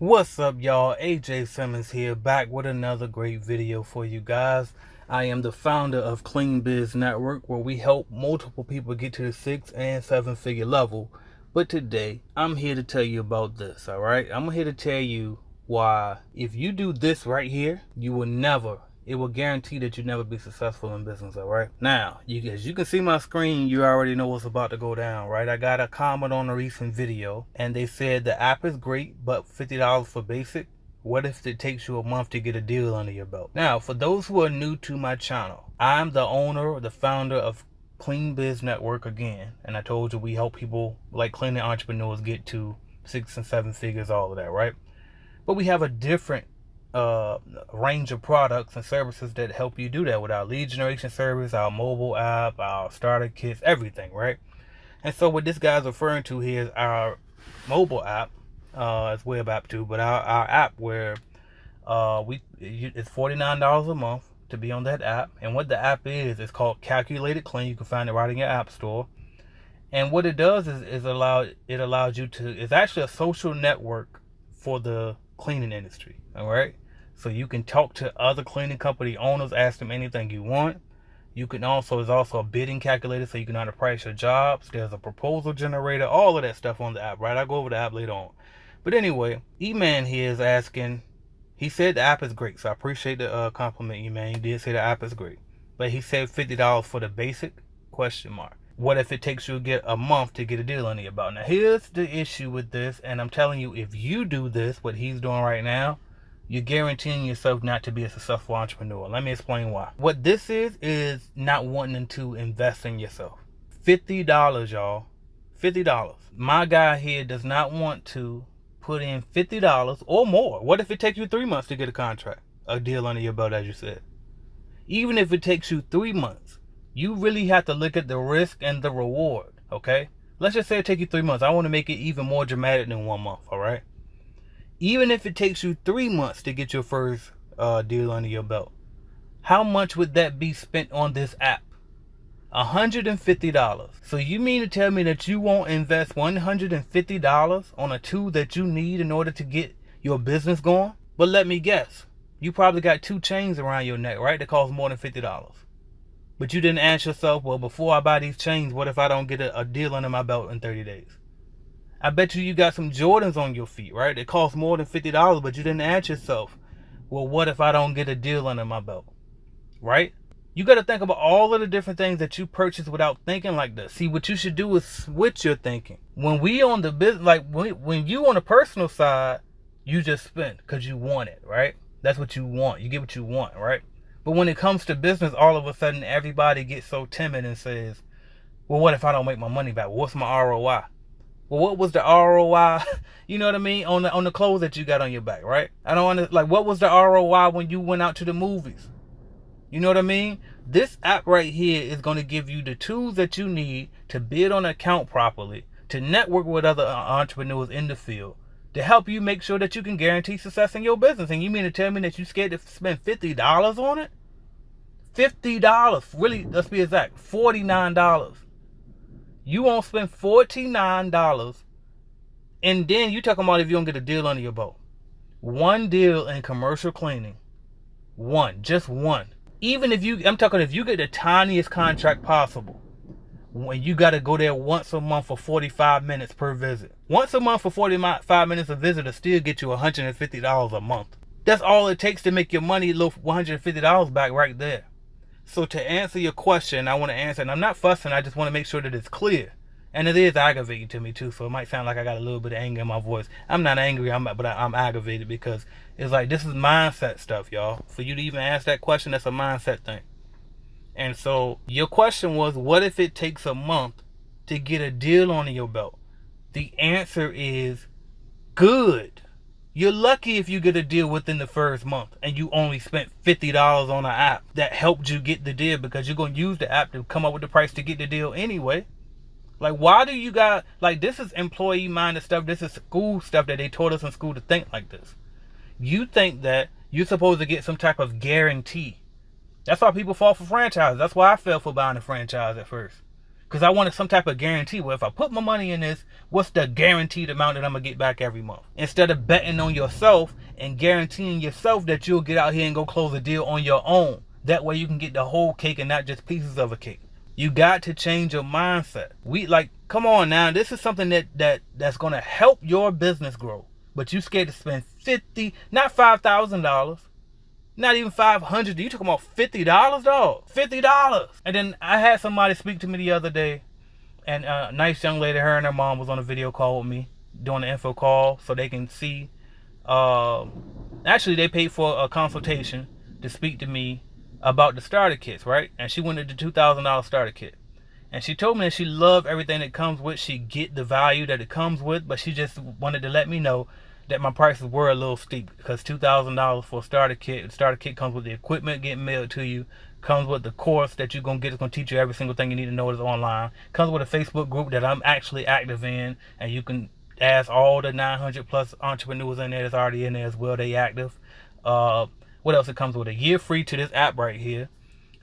What's up, y'all? AJ Simmons here, back with another great video for you guys. I am the founder of Clean Biz Network, where we help multiple people get to the 6 and 7 figure level. But today, I'm here to tell you about this, alright? I'm here to tell you why if you do this right here, it will guarantee that you'll never be successful in business, alright? Now, as you can see my screen, you already know what's about to go down, right? I got a comment on a recent video, and they said the app is great, but $50 for basic. What if it takes you a month to get a deal under your belt? Now, for those who are new to my channel, I'm the owner, the founder of Clean Biz Network again, and I told you we help people like cleaning entrepreneurs get to 6 and 7 figures, all of that, right? But we have a different range of products and services that help you do that with our lead generation service, our mobile app, our starter kits, everything, right? And so what this guy's referring to here is our mobile app, it's web app too, but our app where it's $49 a month to be on that app. And what the app is, it's called Calculated Clean. You can find it right in your app store. And what it does is it allows you to, it's actually a social network for the cleaning industry, all right? So you can talk to other cleaning company owners, ask them anything you want. You can also, there's also a bidding calculator so you can know how to price your jobs. There's a proposal generator, all of that stuff on the app, right? I'll go over the app later on. But anyway, E-Man here is asking, he said the app is great, so I appreciate the compliment, E-Man. He did say the app is great. But he said $50 for the basic, question mark. What if it takes you a month to get a deal under your belt? Now, here's the issue with this, and I'm telling you, if you do this, what he's doing right now, you're guaranteeing yourself not to be a successful entrepreneur. Let me explain why. What this is not wanting to invest in yourself. $50, y'all. $50. My guy here does not want to put in $50 or more. What if it takes you 3 months to get a contract, a deal under your belt, as you said? Even if it takes you 3 months, you really have to look at the risk and the reward, okay? Let's just say it takes you 3 months. I want to make it even more dramatic than 1 month, all right? Even if it takes you 3 months to get your first deal under your belt, how much would that be spent on this app? $150. So you mean to tell me that you won't invest $150 on a tool that you need in order to get your business going? But let me guess, you probably got 2 chains around your neck, right? That cost more than $50. But you didn't ask yourself, well, before I buy these chains, what if I don't get a deal under my belt in 30 days? I bet you got some Jordans on your feet, right? It costs more than $50, but you didn't ask yourself, well, what if I don't get a deal under my belt, right? You got to think about all of the different things that you purchase without thinking like this. See, what you should do is switch your thinking. When we on the business, like when you on the personal side, you just spend because you want it, right? That's what you want. You get what you want, right? But when it comes to business, all of a sudden, everybody gets so timid and says, well, what if I don't make my money back? What's my ROI? Well, what was the ROI, you know what I mean, on the clothes that you got on your back, right? I don't understand, like, what was the ROI when you went out to the movies? You know what I mean? This app right here is going to give you the tools that you need to bid on an account properly, to network with other entrepreneurs in the field, to help you make sure that you can guarantee success in your business. And you mean to tell me that you're scared to spend $50 on it? $50. Really, let's be exact, $49. You won't spend $49, and then you talking about if you don't get a deal under your belt. 1 deal in commercial cleaning. Just one. Even if you get the tiniest contract possible, when you got to go there once a month for 45 minutes per visit. Once a month for 45 minutes a visit will still get you $150 a month. That's all it takes to make your money look $150 back right there. So to answer your question, I want to answer, and I'm not fussing, I just want to make sure that it's clear. And it is aggravating to me too, so it might sound like I got a little bit of anger in my voice. I'm not angry, but I'm aggravated because it's like, this is mindset stuff, y'all. For you to even ask that question, that's a mindset thing. And so your question was, what if it takes a month to get a deal under your belt? The answer is good. You're lucky if you get a deal within the first month and you only spent $50 on an app that helped you get the deal, because you're going to use the app to come up with the price to get the deal anyway. Like, why do you got, like, this is employee minded stuff. This is school stuff that they taught us in school to think like this. You think that you're supposed to get some type of guarantee. That's why people fall for franchises. That's why I fell for buying a franchise at first. Because I wanted some type of guarantee. Well, if I put my money in this, what's the guaranteed amount that I'm going to get back every month? Instead of betting on yourself and guaranteeing yourself that you'll get out here and go close a deal on your own. That way you can get the whole cake and not just pieces of a cake. You got to change your mindset. Come on now. This is something that's going to help your business grow. But you scared to spend not $5,000. Not even $500. You talking about $50, dog? $50. And then I had somebody speak to me the other day, and a nice young lady, her and her mom was on a video call with me, doing the info call so they can see. Actually, they paid for a consultation to speak to me about the starter kits, right? And she wanted the $2,000 starter kit. And she told me that she loved everything that comes with. She get the value that it comes with, but she just wanted to let me know that my prices were a little steep, because $2,000 for a starter kit. The starter kit comes with the equipment getting mailed to you, comes with the course that you're going to get. It's going to teach you every single thing you need to know is online. Comes with a Facebook group that I'm actually active in, and you can ask all the 900 plus entrepreneurs in there that's already in there as well. They active. What else? It comes with a year free to this app right here.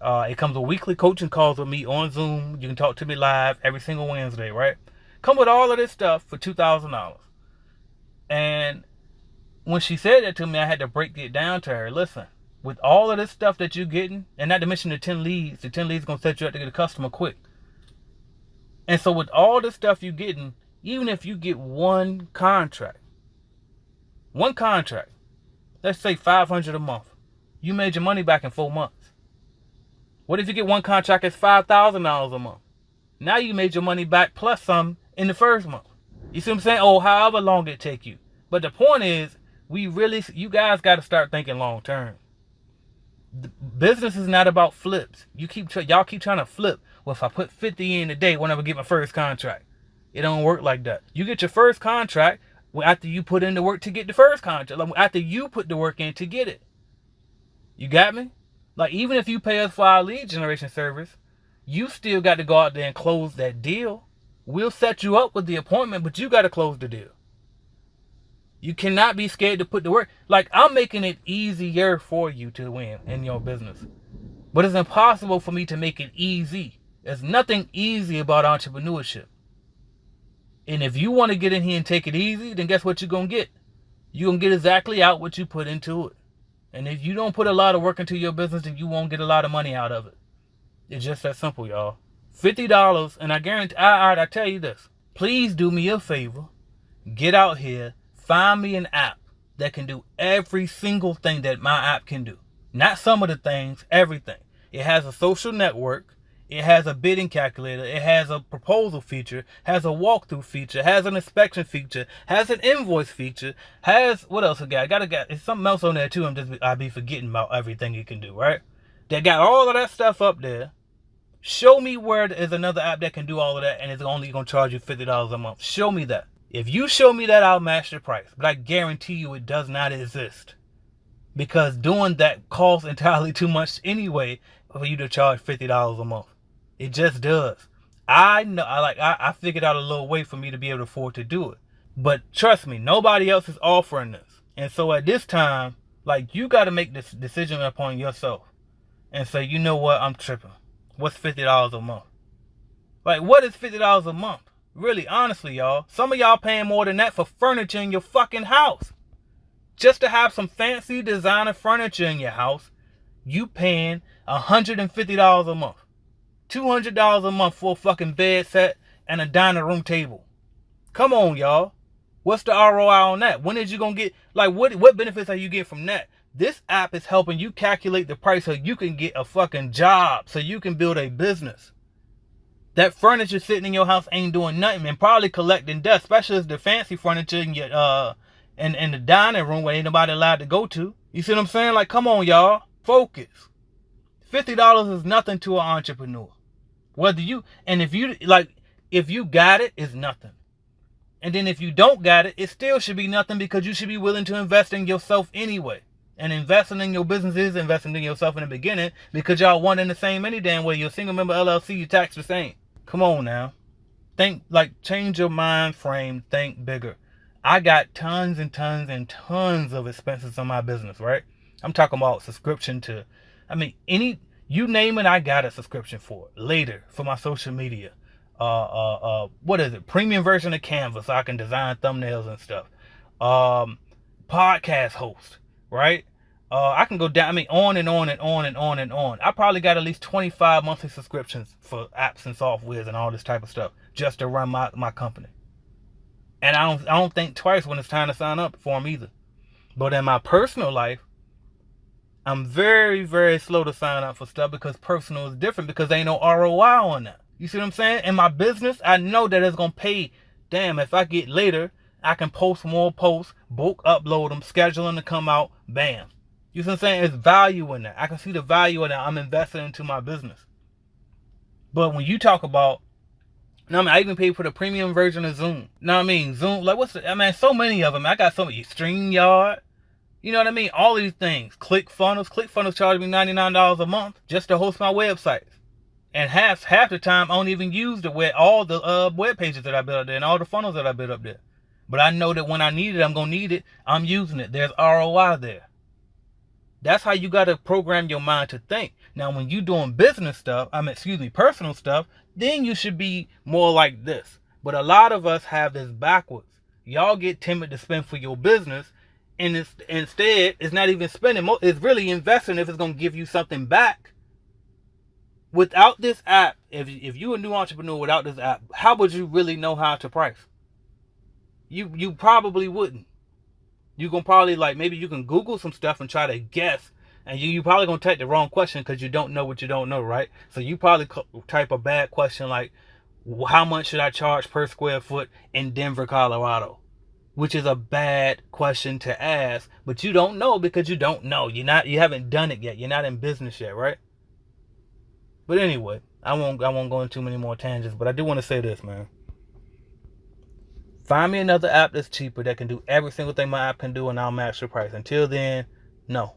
It comes with weekly coaching calls with me on Zoom. You can talk to me live every single Wednesday, right? Come with all of this stuff for $2,000. And when she said that to me, I had to break it down to her. Listen, with all of this stuff that you're getting, and not to mention the 10 leads is going to set you up to get a customer quick. And so with all this stuff you're getting, even if you get one contract, let's say $500 a month, you made your money back in 4 months. What if you get one contract that's $5,000 a month? Now you made your money back plus some in the first month. You see what I'm saying? Oh, however long it take you. But the point is, you guys got to start thinking long term. Business is not about flips. Y'all keep trying to flip. Well, if I put 50 in today, when I get my first contract, it don't work like that. You get your first contract after you put in the work to get the first contract. After you put the work in to get it. You got me? Like, even if you pay us for our lead generation service, you still got to go out there and close that deal. We'll set you up with the appointment, but you got to close the deal. You cannot be scared to put the work. Like, I'm making it easier for you to win in your business. But it's impossible for me to make it easy. There's nothing easy about entrepreneurship. And if you want to get in here and take it easy, then guess what you're going to get? You're going to get exactly out what you put into it. And if you don't put a lot of work into your business, then you won't get a lot of money out of it. It's just that simple, y'all. $50, and I guarantee, I tell you this. Please do me a favor. Get out here. Find me an app that can do every single thing that my app can do. Not some of the things, everything. It has a social network. It has a bidding calculator. It has a proposal feature. Has a walkthrough feature. Has an inspection feature. Has an invoice feature. Has, what else it got? It's something else on there too. I be forgetting about everything it can do, right? They got all of that stuff up there. Show me where there's another app that can do all of that and it's only going to charge you $50 a month. Show me that. If you show me that, I'll match the price. But I guarantee you it does not exist. Because doing that costs entirely too much anyway for you to charge $50 a month. It just does. I know, I figured out a little way for me to be able to afford to do it. But trust me, nobody else is offering this. And so at this time, you got to make this decision upon yourself. And say, you know what, I'm tripping. What's $50 a month? What is $50 a month? Really, honestly, y'all. Some of y'all paying more than that for furniture in your fucking house. Just to have some fancy designer furniture in your house, you paying $150 a month. $200 a month for a fucking bed set and a dining room table. Come on, y'all. What's the ROI on that? When is you gonna get, what benefits are you getting from that? This app is helping you calculate the price so you can get a fucking job, so you can build a business. That furniture sitting in your house ain't doing nothing and probably collecting dust, especially as the fancy furniture in your in the dining room where ain't nobody allowed to go to. You see what I'm saying? Come on, y'all. Focus. $50 is nothing to an entrepreneur. If you got it, it's nothing. And then if you don't got it, it still should be nothing, because you should be willing to invest in yourself anyway. And investing in your business is investing in yourself in the beginning, because y'all one in the same any damn way. You're a single member LLC, you tax the same. Come on now. Think, change your mind frame, think bigger. I got tons and tons and tons of expenses on my business, right? I'm talking about subscription to, you name it, I got a subscription for it. Later, for my social media. what is it? Premium version of Canva, so I can design thumbnails and stuff. Podcast host, right? I can go down. I mean, on and on and on and on and on. I probably got at least 25 monthly subscriptions for apps and softwares and all this type of stuff just to run my company. And I don't think twice when it's time to sign up for them either. But in my personal life, I'm very, very slow to sign up for stuff because personal is different because there ain't no ROI on that. You see what I'm saying? In my business, I know that it's going to pay. Damn, if I get later, I can post more posts, bulk upload them, schedule them to come out, bam. You see what I'm saying? It's value in that. I can see the value in that. I'm investing into my business. But when you talk about, I even paid for the premium version of Zoom. Zoom, like so many of them. I got so many. StreamYard. You know what I mean? All of these things. ClickFunnels charge me $99 a month just to host my websites. And half the time, I don't even use all the web pages that I built up there and all the funnels that I built up there. But I know that when I need it, I'm going to need it. I'm using it. There's ROI there. That's how you got to program your mind to think. Now, when you're doing business stuff, personal stuff, then you should be more like this. But a lot of us have this backwards. Y'all get timid to spend for your business. And instead, it's not even spending. It's really investing if it's going to give you something back. Without this app, if you're a new entrepreneur without this app, how would you really know how to price? You probably wouldn't. You're going to probably maybe you can Google some stuff and try to guess. And you probably going to type the wrong question because you don't know what you don't know, right? So you probably type a bad question like, how much should I charge per square foot in Denver, Colorado? Which is a bad question to ask, but you don't know because you don't know. You haven't done it yet. You're not in business yet, right? But anyway, I won't go into too many more tangents, but I do want to say this, man. Find me another app that's cheaper that can do every single thing my app can do, and I'll match the price. Until then, no.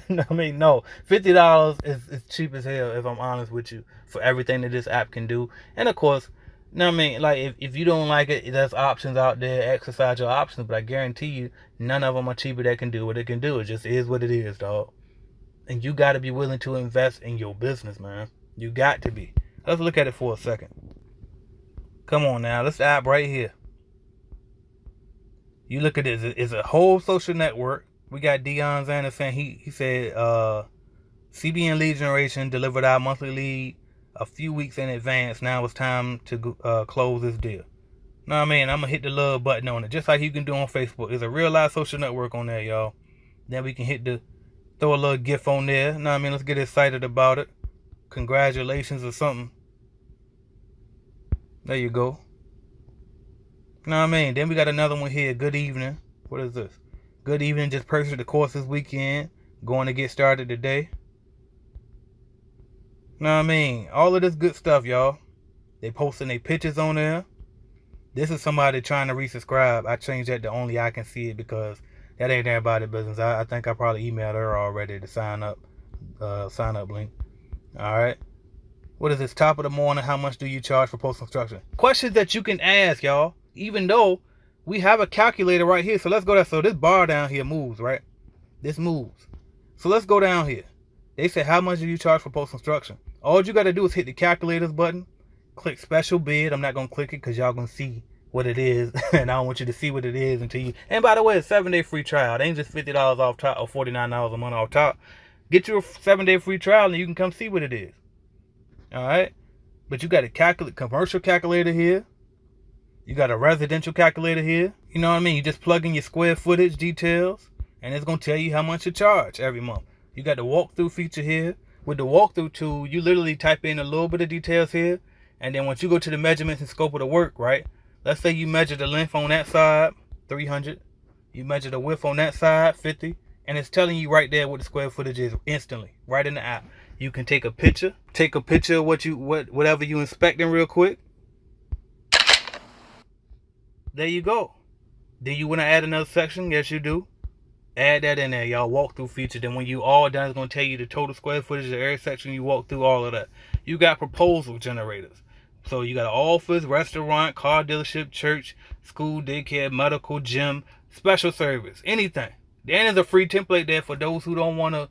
No. $50 is cheap as hell, if I'm honest with you, for everything that this app can do. And of course, if you don't like it, there's options out there. Exercise your options, but I guarantee you, none of them are cheaper that can do what it can do. It just is what it is, dog. And you got to be willing to invest in your business, man. You got to be. Let's look at it for a second. Come on now, this app right here. You look at it, it's a whole social network. We got Deion Sanders saying he said CBN lead generation delivered our monthly lead a few weeks in advance. Now it's time to close this deal. Know what I mean? I'm going to hit the love button on it. Just like you can do on Facebook. There's a real live social network on there, y'all. Then we can throw a little GIF on there. Know what I mean? Let's get excited about it. Congratulations or something. There you go. Know what I mean? Then we got another one here. Good evening. What is this? Good evening. Just purchased the course this weekend. Going to get started today. Know what I mean? All of this good stuff, y'all. They posting their pictures on there. This is somebody trying to resubscribe. I changed that to only I can see it because that ain't everybody's business. I think I probably emailed her already to sign up link. Alright. What is this? Top of the morning. How much do you charge for post construction? Questions that you can ask, y'all. Even though we have a calculator right here. So let's go there. So this bar down here moves, right? This moves. So let's go down here. They say, how much do you charge for post construction? All you got to do is hit the calculators button. Click special bid. I'm not going to click it because y'all going to see what it is. And I don't want you to see what it is until you. And by the way, it's a 7-day free trial. It ain't just $50 off top or $49 a month off top. Get you a 7-day free trial and you can come see what it is. All right. But you got a commercial calculator here. You got a residential calculator here. You know what I mean? You just plug in your square footage details and it's going to tell you how much you charge every month. You got the walkthrough feature here. With the walkthrough tool, you literally type in a little bit of details here. And then once you go to the measurements and scope of the work, right? Let's say you measure the length on that side, 300. You measure the width on that side, 50. And it's telling you right there what the square footage is instantly, right in the app. You can take a picture of whatever you inspecting real quick. There you go. Do you want to add another section? Yes, you do. Add that in there, y'all. Walkthrough feature. Then when you all done, it's going to tell you the total square footage of every section you walk through, all of that. You got proposal generators. So you got an office, restaurant, car dealership, church, school, daycare, medical, gym, special service, anything. Then there's a free template there for those who don't want to,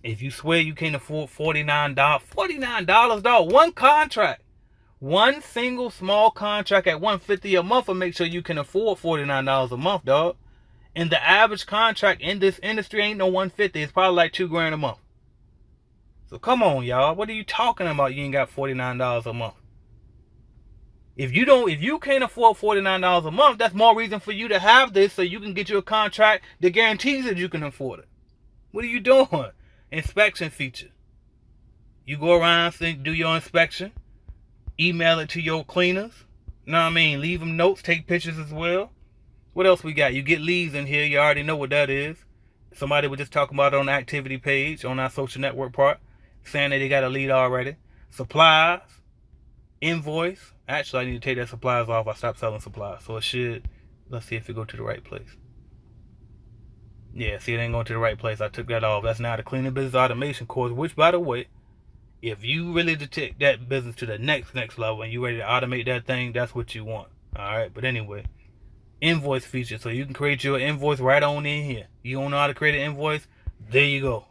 if you swear you can't afford $49, $49, dog, one contract. One single small contract at $150 a month will make sure you can afford $49 a month, dog. And the average contract in this industry ain't no $150. It's probably like $2,000 a month. So come on, y'all. What are you talking about? You ain't got $49 a month. If you can't afford $49 a month, that's more reason for you to have this, so you can get you a contract that guarantees that you can afford it. What are you doing? Inspection feature. You go around, do your inspection, email it to your cleaners. Know what I mean? Leave them notes, take pictures as well. What else we got? You get leads in here. You already know what that is. Somebody was just talking about it on the activity page on our social network part, saying that they got a lead already. Supplies, Invoice. Actually, I need to take that supplies off. I stopped selling supplies. So it should, let's see if it go to the right place. Yeah, see, it ain't going to the right place. I took that off. That's now the cleaning business automation course, which, by the way, if you really to take that business to the next level and you ready to automate that thing, that's what you want. All right, but anyway, invoice feature. So you can create your invoice right on in here. You don't know how to create an invoice? There you go.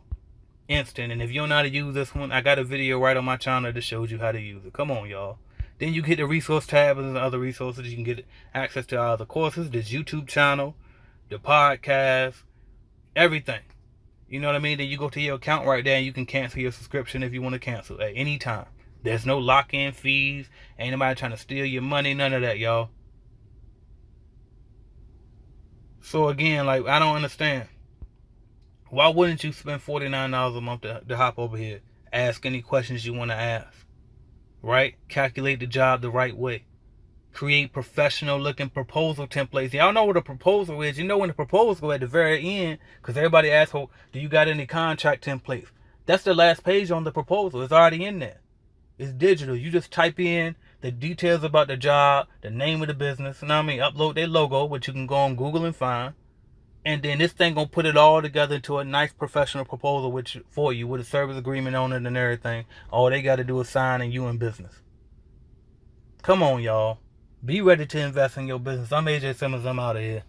Instant. And if you don't know how to use this one, I got a video right on my channel that shows you how to use it. Come on, y'all. Then you get the resource tab and the other resources. You can get access to our other courses, this YouTube channel, the podcast, everything. You know what I mean? Then you go to your account right there and you can cancel your subscription if you want to cancel at any time. There's no lock-in fees. Ain't nobody trying to steal your money. None of that, y'all. So again, like, I don't understand. Why wouldn't you spend $49 a month to hop over here? Ask any questions you want to ask. Right? Calculate the job the right way. Create professional looking proposal templates. Y'all know what a proposal is. You know when the proposal at the very end, because everybody asks, well, do you got any contract templates? That's the last page on the proposal. It's already in there. It's digital. You just type in the details about the job, the name of the business, you know what I mean? Upload their logo, which you can go on Google and find. And then this thing gonna put it all together into a nice professional proposal for you with a service agreement on it and everything. All they gotta do is sign and you in business. Come on, y'all. Be ready to invest in your business. I'm AJ Simmons. I'm out of here.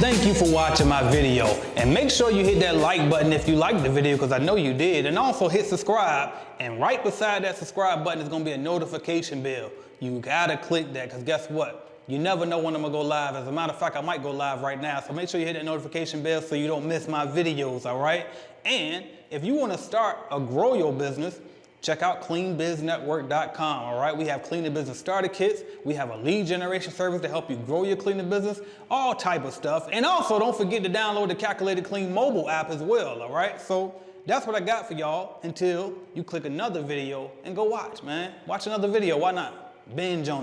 Thank you for watching my video, and make sure you hit that like button if you liked the video, because I know you did, and also hit subscribe, and right beside that subscribe button is going to be a notification bell. You gotta click that, because guess what? You never know when I'm going to go live. As a matter of fact, I might go live right now, so make sure you hit that notification bell so you don't miss my videos, all right? And if you want to start or grow your business, check out cleanbiznetwork.com, all right? We have cleaning business starter kits. We have a lead generation service to help you grow your cleaning business, all type of stuff. And also, don't forget to download the Calculated Clean mobile app as well, all right? So that's what I got for y'all until you click another video and go watch, man. Watch another video, why not? Binge on it.